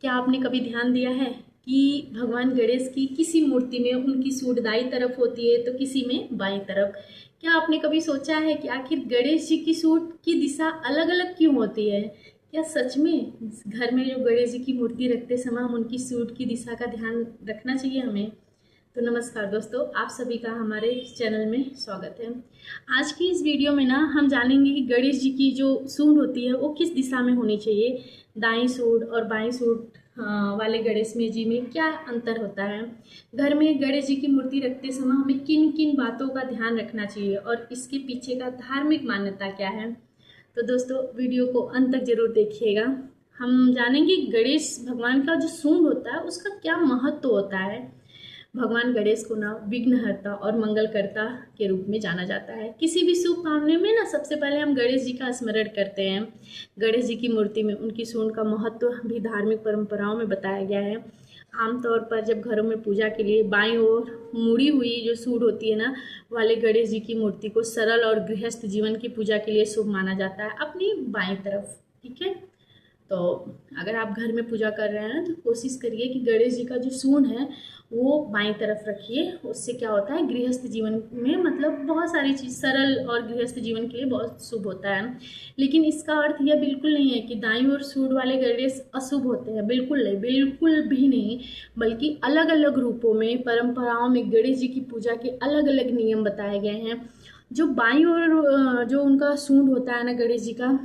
क्या आपने कभी ध्यान दिया है कि भगवान गणेश की किसी मूर्ति में उनकी सूंड दाईं तरफ होती है तो किसी में बाईं तरफ। क्या आपने कभी सोचा है कि आखिर गणेश जी की सूंड की दिशा अलग अलग क्यों होती है? क्या सच में घर में जो गणेश जी की मूर्ति रखते समय हम उनकी सूंड की दिशा का ध्यान रखना चाहिए हमें? तो नमस्कार दोस्तों, आप सभी का हमारे चैनल में स्वागत है। आज की इस वीडियो में ना हम जानेंगे कि गणेश जी की जो सूंड होती है वो किस दिशा में होनी चाहिए। दाईं सूंड और बाईं सूंड वाले गणेश में जी में क्या अंतर होता है। घर में गणेश जी की मूर्ति रखते समय हमें किन किन बातों का ध्यान रखना चाहिए और इसके पीछे का धार्मिक मान्यता क्या है। तो दोस्तों वीडियो को अंत तक जरूर देखिएगा। हम जानेंगे गणेश भगवान का जो सूंड होता है उसका क्या महत्व होता है। भगवान गणेश को ना विघ्नहर्ता और मंगलकर्ता के रूप में जाना जाता है। किसी भी शुभ मामले में ना सबसे पहले हम गणेश जी का स्मरण करते हैं। गणेश जी की मूर्ति में उनकी सूंड का महत्व भी धार्मिक परंपराओं में बताया गया है। आमतौर पर जब घरों में पूजा के लिए बाईं ओर मुड़ी हुई जो सूंड होती है ना वाले गणेश जी की मूर्ति को सरल और गृहस्थ जीवन की पूजा के लिए शुभ माना जाता है, अपनी बाईं तरफ। ठीक है, तो अगर आप घर में पूजा कर रहे हैं तो कोशिश करिए कि गणेश जी का जो सूंड है वो बाईं तरफ रखिए। उससे क्या होता है, गृहस्थ जीवन में मतलब बहुत सारी चीज़ सरल और गृहस्थ जीवन के लिए बहुत शुभ होता है। लेकिन इसका अर्थ यह बिल्कुल नहीं है कि दाईं ओर सूंड वाले गणेश अशुभ होते हैं, बिल्कुल नहीं, बिल्कुल भी नहीं। बल्कि अलग अलग रूपों में परंपराओं में गणेश जी की पूजा के अलग अलग नियम बताए गए हैं। जो बाईं ओर जो उनका सूंड होता है ना गणेश जी का,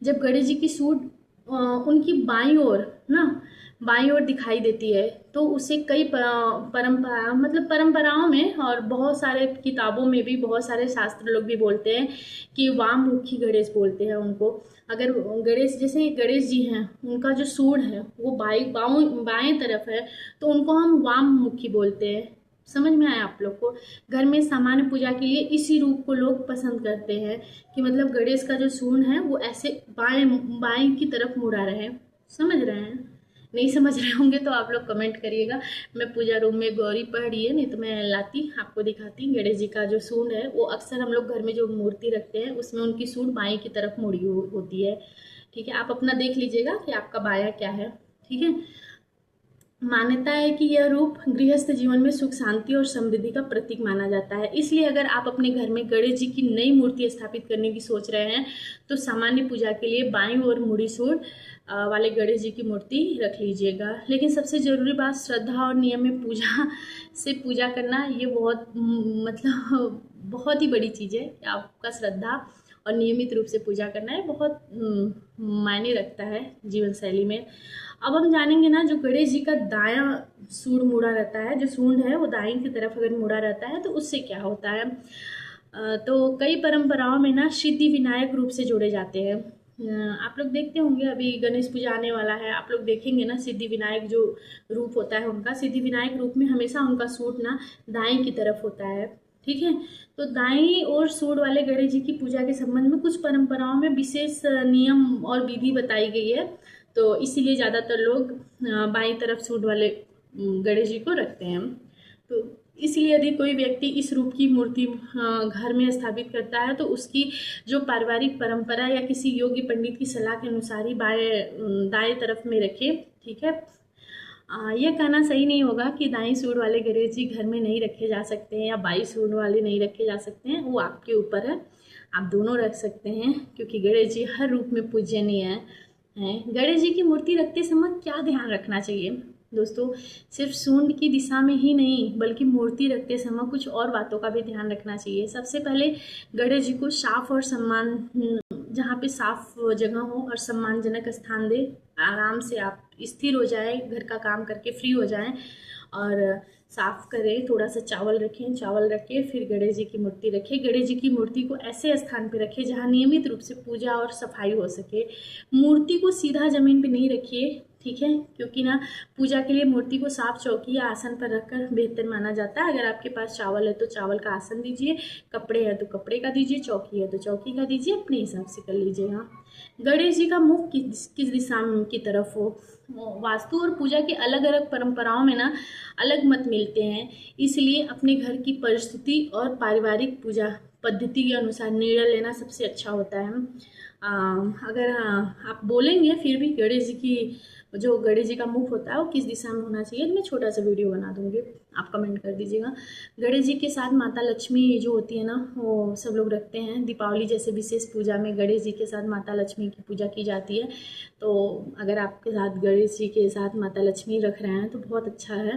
जब गणेश जी की सूंड उनकी बाईं ओर ना बाईं ओर दिखाई देती है तो उसे कई परंपरा मतलब परंपराओं में और बहुत सारे किताबों में भी बहुत सारे शास्त्र लोग भी बोलते हैं कि वाममुखी गणेश बोलते हैं उनको। अगर गणेश जैसे गणेश जी हैं उनका जो सूंड है वो बाएं तरफ है तो उनको हम वाममुखी बोलते हैं। समझ में आया आप लोग को? घर में सामान्य पूजा के लिए इसी रूप को लोग पसंद करते हैं कि मतलब गणेश का जो सूंड है वो ऐसे बाएं की तरफ मुड़ा रहे। समझ रहे हैं? नहीं समझ रहे होंगे तो आप लोग कमेंट करिएगा। मैं पूजा रूम में गौरी पढ़ रही है, नहीं तो मैं लाती आपको दिखाती। गणेश जी का जो सूंड है वो अक्सर हम लोग घर में जो मूर्ति रखते हैं उसमें उनकी सूंड बाएं की तरफ मुड़ी होती है। ठीक है, आप अपना देख लीजिएगा कि आपका बाया क्या है। ठीक है, मान्यता है कि यह रूप गृहस्थ जीवन में सुख शांति और समृद्धि का प्रतीक माना जाता है। इसलिए अगर आप अपने घर में गणेश जी की नई मूर्ति स्थापित करने की सोच रहे हैं तो सामान्य पूजा के लिए बाईं ओर मुड़ी सूंड वाले गणेश जी की मूर्ति रख लीजिएगा। लेकिन सबसे जरूरी बात, श्रद्धा और नियम में पूजा करना ये मतलब बहुत ही बड़ी चीज़ है। आपका श्रद्धा और नियमित रूप से पूजा करना है बहुत मायने रखता है जीवन शैली में। अब हम जानेंगे ना जो गणेश जी का दायां सूंड मुड़ा रहता है, जो सूंड है वो दाईं की तरफ अगर मुड़ा रहता है तो उससे क्या होता है। तो कई परंपराओं में ना सिद्धि विनायक रूप से जोड़े जाते हैं। आप लोग देखते होंगे अभी गणेश पूजा आने वाला है, आप लोग देखेंगे ना सिद्धि विनायक जो रूप होता है उनका, सिद्धि विनायक रूप में हमेशा उनका सूंड ना दाईं की तरफ होता है। ठीक है, तो दाईं और सूंड वाले गणेश जी की पूजा के संबंध में कुछ परंपराओं में विशेष नियम और विधि बताई गई है। तो इसीलिए ज़्यादातर लोग बाईं तरफ सूंड वाले गणेश जी को रखते हैं। तो इसलिए यदि कोई व्यक्ति इस रूप की मूर्ति घर में स्थापित करता है तो उसकी जो पारिवारिक परंपरा या किसी योग्य पंडित की सलाह के अनुसार ही दाएं तरफ में रखे। ठीक है, यह कहना सही नहीं होगा कि दाईं सूंड वाले गणेश जी घर में नहीं रखे जा सकते हैं या बाईं सूंड वाले नहीं रखे जा सकते हैं, वो आपके ऊपर है। आप दोनों रख सकते हैं क्योंकि गणेश जी हर रूप में पूजनीय है। गणेश जी की मूर्ति रखते समय क्या ध्यान रखना चाहिए दोस्तों? सिर्फ सूंड की दिशा में ही नहीं बल्कि मूर्ति रखते समय कुछ और बातों का भी ध्यान रखना चाहिए। सबसे पहले गणेश जी को साफ और सम्मान, जहाँ पे साफ जगह हो और सम्मानजनक स्थान दे। आराम से आप स्थिर हो जाए, घर का काम करके फ्री हो जाएं और साफ करें। थोड़ा सा चावल रखें, चावल रख के फिर गणेश जी की मूर्ति रखें। गणेश जी की मूर्ति को ऐसे स्थान पे रखें जहाँ नियमित रूप से पूजा और सफाई हो सके। मूर्ति को सीधा जमीन पे नहीं रखिए, ठीक है, क्योंकि ना पूजा के लिए मूर्ति को साफ चौकी या आसन पर रखकर बेहतर माना जाता है। अगर आपके पास चावल है तो चावल का आसन दीजिए, कपड़े है तो कपड़े का दीजिए, चौकी है तो चौकी का दीजिए, अपने हिसाब से कर लीजिएगा। गणेश जी का मुख किस दिशा की तरफ हो। वास्तु और पूजा के अलग अलग परंपराओं में ना अलग मत मिलते हैं, इसलिए अपने घर की परिस्थिति और पारिवारिक पूजा पद्धति के अनुसार निर्णय लेना सबसे अच्छा होता है। अगर आप बोलेंगे फिर भी गणेश जी की जो गणेश जी का मुख होता है वो किस दिशा में होना चाहिए, तो मैं छोटा सा वीडियो बना दूंगी, आप कमेंट कर दीजिएगा। गणेश जी के साथ माता लक्ष्मी जो होती है ना, वो सब लोग रखते हैं। दीपावली जैसे विशेष पूजा में गणेश जी के साथ माता लक्ष्मी की पूजा की जाती है। तो अगर आपके साथ गणेश जी के साथ माता लक्ष्मी रख रहे हैं तो बहुत अच्छा है।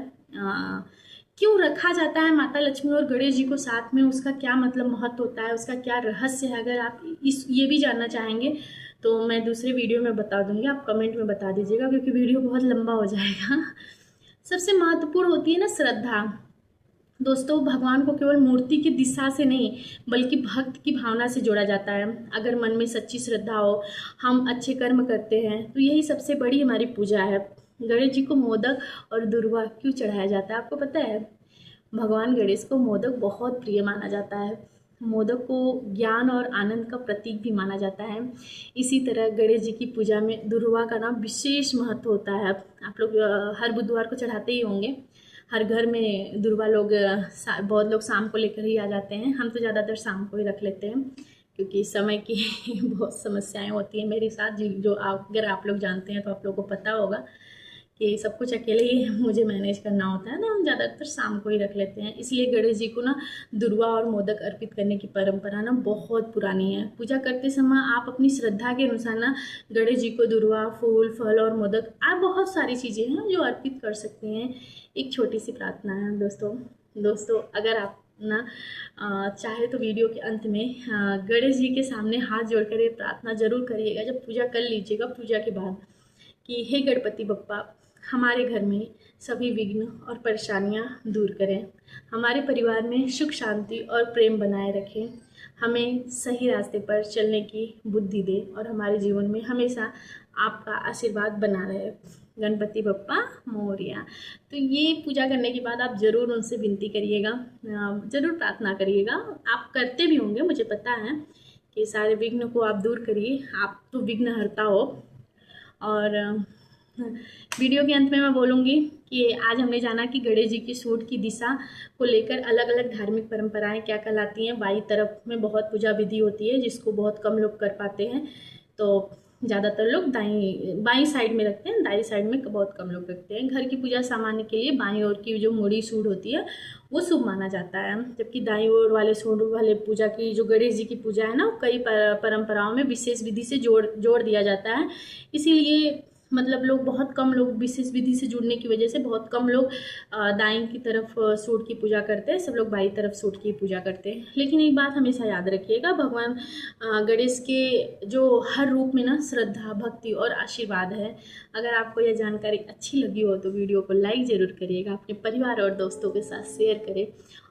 क्यों रखा जाता है माता लक्ष्मी और गणेश जी को साथ में, उसका क्या मतलब महत्व होता है, उसका क्या रहस्य है, अगर आप ये भी जानना चाहेंगे तो मैं दूसरे वीडियो में बता दूंगी, आप कमेंट में बता दीजिएगा क्योंकि वीडियो बहुत लंबा हो जाएगा। सबसे महत्वपूर्ण होती है ना श्रद्धा। दोस्तों, भगवान को केवल मूर्ति की दिशा से नहीं बल्कि भक्त की भावना से जोड़ा जाता है। अगर मन में सच्ची श्रद्धा हो, हम अच्छे कर्म करते हैं, तो यही सबसे बड़ी हमारी पूजा है। गणेश जी को मोदक और दुर्वा क्यों चढ़ाया जाता है, आपको पता है? भगवान गणेश को मोदक बहुत प्रिय माना जाता है। मोदक को ज्ञान और आनंद का प्रतीक भी माना जाता है। इसी तरह गणेश जी की पूजा में दुर्वा का ना विशेष महत्व होता है। आप लोग हर बुधवार को चढ़ाते ही होंगे। हर घर में दुर्वा लोग बहुत लोग शाम को लेकर ही आ जाते हैं। हम तो ज़्यादातर शाम को ही रख लेते हैं क्योंकि समय की बहुत समस्याएं होती हैं मेरे साथ, जो अगर आप लोग जानते हैं तो आप लोगों को पता होगा कि सब कुछ अकेले ही मुझे मैनेज करना होता है, तो हम ज़्यादातर शाम को ही रख लेते हैं। इसलिए गणेश जी को ना दुर्वा और मोदक अर्पित करने की परंपरा ना बहुत पुरानी है। पूजा करते समय आप अपनी श्रद्धा के अनुसार ना गणेश जी को दुर्वा, फूल, फल और मोदक, आप बहुत सारी चीज़ें हैं जो अर्पित कर सकते हैं। एक छोटी सी प्रार्थना है दोस्तों, अगर आप ना चाहे तो वीडियो के अंत में गणेश जी के सामने हाथ जोड़कर ये प्रार्थना जरूर करिएगा जब पूजा कर लीजिएगा, पूजा के बाद, कि हे गणपति बप्पा, हमारे घर में सभी विघ्न और परेशानियां दूर करें, हमारे परिवार में सुख शांति और प्रेम बनाए रखें, हमें सही रास्ते पर चलने की बुद्धि दे और हमारे जीवन में हमेशा आपका आशीर्वाद बना रहे। गणपति बप्पा मोरया। तो ये पूजा करने के बाद आप ज़रूर उनसे विनती करिएगा, ज़रूर प्रार्थना करिएगा। आप करते भी होंगे, मुझे पता है कि सारे विघ्न को आप दूर करिए, आप तो विघ्नहर्ता हो। और वीडियो के अंत में मैं बोलूँगी कि आज हमने जाना कि गणेश जी की सूट की दिशा को लेकर अलग अलग धार्मिक परंपराएं क्या कहलाती हैं। बाई तरफ में बहुत पूजा विधि होती है जिसको बहुत कम लोग कर पाते हैं, तो ज़्यादातर लोग बाई साइड में रखते हैं, दाई साइड में बहुत कम लोग रखते हैं। घर की पूजा सामान्य के लिए बाई ओर की जो मुड़ी सूट होती है वो शुभ माना जाता है, जबकि दाई ओर वाले सूट वाले पूजा की जो गणेश जी की पूजा है ना, कई परंपराओं में विशेष विधि से जोड़ दिया जाता है। इसीलिए मतलब लोग बहुत कम लोग विशेष विधि से जुड़ने की वजह से बहुत कम लोग दाईं की तरफ सूट की पूजा करते हैं, सब लोग बाईं तरफ सूट की पूजा करते हैं। लेकिन एक बात हमेशा याद रखिएगा, भगवान गणेश के जो हर रूप में ना श्रद्धा, भक्ति और आशीर्वाद है। अगर आपको यह जानकारी अच्छी लगी हो तो वीडियो को लाइक ज़रूर करिएगा, अपने परिवार और दोस्तों के साथ शेयर करें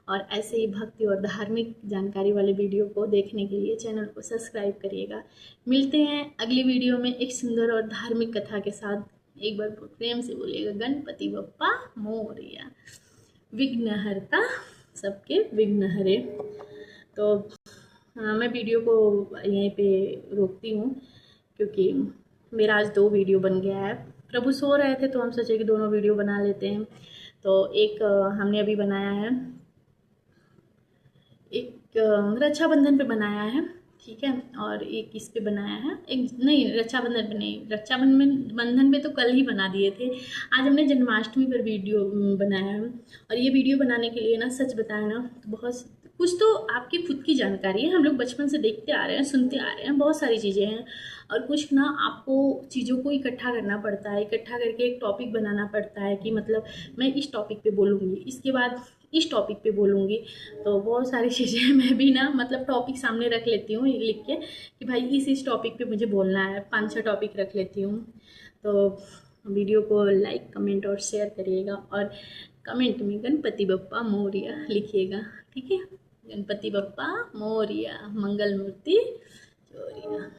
और ऐसे ही भक्ति और धार्मिक जानकारी वाले वीडियो को देखने के लिए चैनल को सब्सक्राइब करिएगा। मिलते हैं अगली वीडियो में एक सुंदर और धार्मिक कथा के साथ। एक बार प्रेम से बोलिएगा, गणपति बप्पा मोरया, विघ्नहर्ता सबके विघ्न हरे। तो मैं वीडियो को यहीं पे रोकती हूँ क्योंकि मेरा आज 2 वीडियो बन गया है। प्रभु सो रहे थे तो हम सोचे कि दोनों वीडियो बना लेते हैं। तो एक हमने अभी बनाया है, एक रक्षाबंधन पे बनाया है, ठीक है, और एक इस पे बनाया है, एक नहीं रक्षाबंधन पे नहीं, रक्षाबंधन पे तो कल ही बना दिए थे। आज हमने जन्माष्टमी पर वीडियो बनाया है। और ये वीडियो बनाने के लिए ना सच बताया ना तो बहुत कुछ तो आपकी खुद की जानकारी है, हम लोग बचपन से देखते आ रहे हैं, सुनते आ रहे हैं, बहुत सारी चीज़ें हैं। और कुछ ना आपको चीज़ों को इकट्ठा करना पड़ता है, इकट्ठा करके एक टॉपिक बनाना पड़ता है कि मतलब मैं इस टॉपिक पे बोलूँगी, इसके बाद इस टॉपिक पे बोलूँगी। तो बहुत सारी चीज़ें मैं भी ना मतलब टॉपिक सामने रख लेती हूँ लिख के कि भाई इस टॉपिक पे मुझे बोलना है, 5-6 टॉपिक रख लेती हूँ। तो वीडियो को लाइक, कमेंट और शेयर करिएगा और कमेंट में गणपति बप्पा मोरया लिखिएगा, ठीक है। गणपति बप्पा मोरया, मंगल मूर्ति चोरिया।